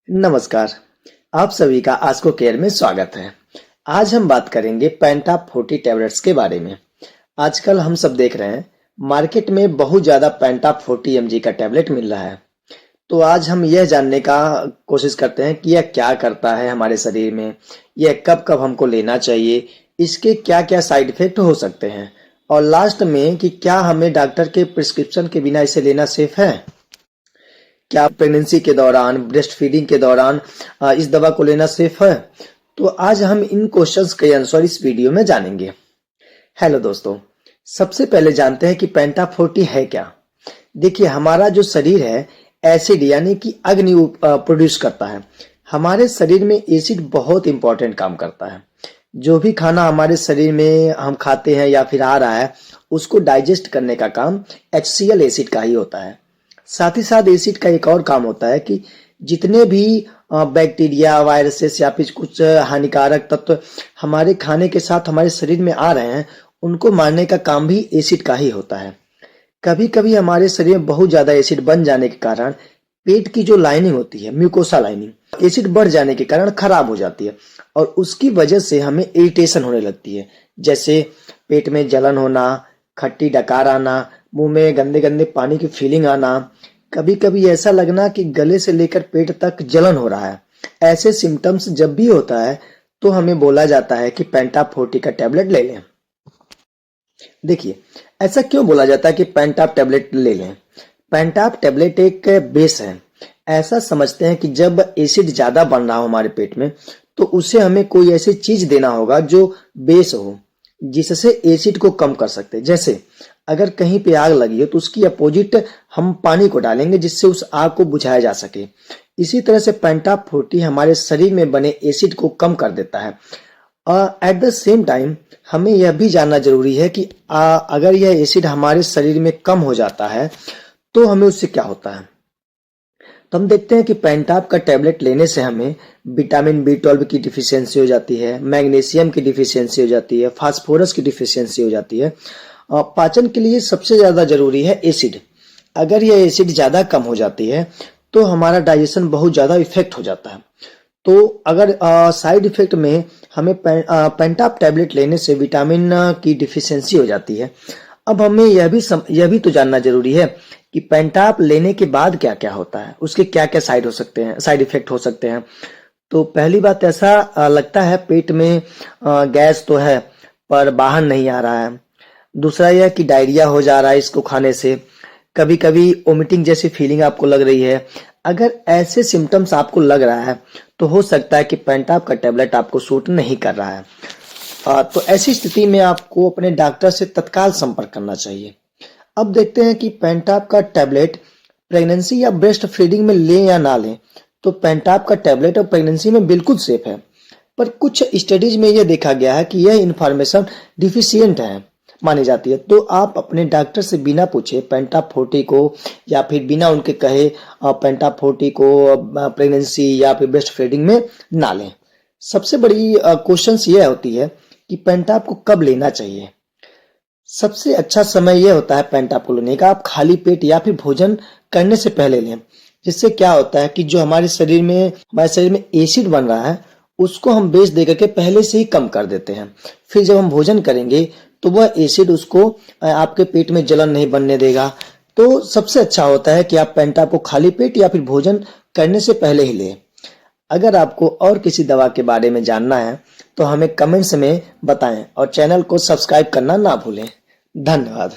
नमस्कार। आप सभी का आस्को केयर में स्वागत है। आज हम बात करेंगे पेंटाप 40 टैबलेट्स के बारे में। आजकल हम सब देख रहे हैं मार्केट में बहुत ज़्यादा पेंटाप 40 mg का टैबलेट मिल रहा है। तो आज हम यह जानने का कोशिश करते हैं कि यह क्या करता है हमारे शरीर में, यह कब कब हमको लेना चाहिए, इसके क्या क्या साइड इफेक्ट हो सकते हैं और लास्ट में कि क्या हमें डॉक्टर के प्रिस्क्रिप्शन के बिना इसे लेना सेफ है। क्या प्रेगनेंसी के दौरान, ब्रेस्ट फीडिंग के दौरान इस दवा को लेना सेफ है? तो आज हम इन क्वेश्चंस के आंसर इस वीडियो में जानेंगे। हेलो दोस्तों, सबसे पहले जानते हैं कि पेंटाप 40 है क्या। देखिए, हमारा जो शरीर है एसिड यानी कि अग्नि प्रोड्यूस करता है। हमारे शरीर में एसिड बहुत इंपॉर्टेंट काम करता है। जो भी खाना हमारे शरीर में हम खाते हैं या फिर आ रहा है, उसको डाइजेस्ट करने का काम HCl एसिड का ही होता है। साथ ही साथ एसिड का एक और काम होता है कि जितने भी बैक्टीरिया, वायरसेस या फिर कुछ हानिकारक तत्व हमारे खाने के साथ हमारे शरीर में आ रहे हैं, उनको मारने का काम भी एसिड का ही होता है। कभी कभी हमारे शरीर में बहुत ज्यादा एसिड बन जाने के कारण पेट की जो लाइनिंग होती है, म्यूकोसा लाइनिंग, एसिड बढ़ जाने के कारण खराब हो जाती है और उसकी वजह से हमें इरिटेशन होने लगती है। जैसे पेट में जलन होना, खट्टी डकार आना, मुंह में गंदे गंदे पानी की फीलिंग आना, कभी कभी ऐसा लगना कि गले से लेकर पेट तक जलन हो रहा है। ऐसे सिम्टम्स जब भी होता है तो हमें बोला जाता है कि पेंटाप 40 का टैबलेट ले लें। देखिए, ऐसा क्यों बोला जाता है कि पेंटाप टैबलेट ले लें? पेंटाप टैबलेट एक बेस है। ऐसा समझते हैं कि जब एसिड ज्यादा बन रहा हो हमारे पेट में, तो उसे हमें कोई ऐसी चीज देना होगा जो बेस हो, जिससे एसिड को कम कर सकते हैं। जैसे अगर कहीं पे आग लगी हो तो उसकी अपोजिट हम पानी को डालेंगे जिससे उस आग को बुझाया जा सके। इसी तरह से पेंटाप 40 हमारे शरीर में बने एसिड को कम कर देता है। एट द सेम टाइम हमें यह भी जानना जरूरी है कि अगर यह एसिड हमारे शरीर में कम हो जाता है तो हमें उससे क्या होता है। तो हम देखते हैं कि पेंटाप का टैबलेट लेने से हमें विटामिन B12 की डिफिशियंसी हो जाती है, मैग्नीशियम की डिफिशियंसी हो जाती है, फास्फोरस की डिफिशियंसी हो जाती है। पाचन के लिए सबसे ज्यादा जरूरी है एसिड। अगर यह एसिड ज्यादा कम हो जाती है तो हमारा डाइजेशन बहुत ज्यादा इफेक्ट हो जाता है। तो अगर साइड इफेक्ट में हमें पेंटाप टैबलेट लेने से विटामिन की डिफिशियंसी हो जाती है। अब हमें यह भी तो जानना जरूरी है कि पेंटाप लेने के बाद क्या क्या होता है, उसके क्या क्या साइड इफेक्ट हो सकते हैं। तो पहली बात, ऐसा लगता है पेट में गैस तो है पर बाहर नहीं आ रहा है। दूसरा यह कि डायरिया हो जा रहा है इसको खाने से। कभी कभी वोमिटिंग जैसी फीलिंग आपको लग रही है। अगर ऐसे सिम्टम्स आपको लग रहा है तो हो सकता है कि पेंटाप का टैबलेट आपको सूट नहीं कर रहा है। तो ऐसी स्थिति में आपको अपने डॉक्टर से तत्काल संपर्क करना चाहिए। अब देखते हैं कि पेंटाप का टैबलेट प्रेगनेंसी या ब्रेस्ट फीडिंग में लें या ना लें। तो पेंटाप का टैबलेट और प्रेगनेंसी में बिल्कुल सेफ है, पर कुछ स्टडीज में यह देखा गया है कि यह इंफॉर्मेशन डिफिशियंट है मानी जाती है। तो आप अपने डॉक्टर से बिना पूछे पेंटाप 40 को या फिर बिना उनके कहे पेंटाप 40 को प्रेगनेंसी या फिर ब्रेस्ट फीडिंग में ना लें। सबसे बड़ी क्वेश्चन यह होती है कि पेंटाप को कब लेना चाहिए। सबसे अच्छा समय यह होता है पेंटाप को लेने का, आप खाली पेट या फिर भोजन करने से पहले लें। जिससे क्या होता है कि जो हमारे शरीर में एसिड बन रहा है उसको हम बेस दे करके पहले से ही कम कर देते हैं। फिर जब हम भोजन करेंगे तो वह एसिड उसको आपके पेट में जलन नहीं बनने देगा। तो सबसे अच्छा होता है कि आप पेंटाप को खाली पेट या फिर भोजन करने से पहले ही लें। अगर आपको और किसी दवा के बारे में जानना है तो हमें कमेंट्स में बताएं और चैनल को सब्सक्राइब करना ना भूलें। धन्यवाद।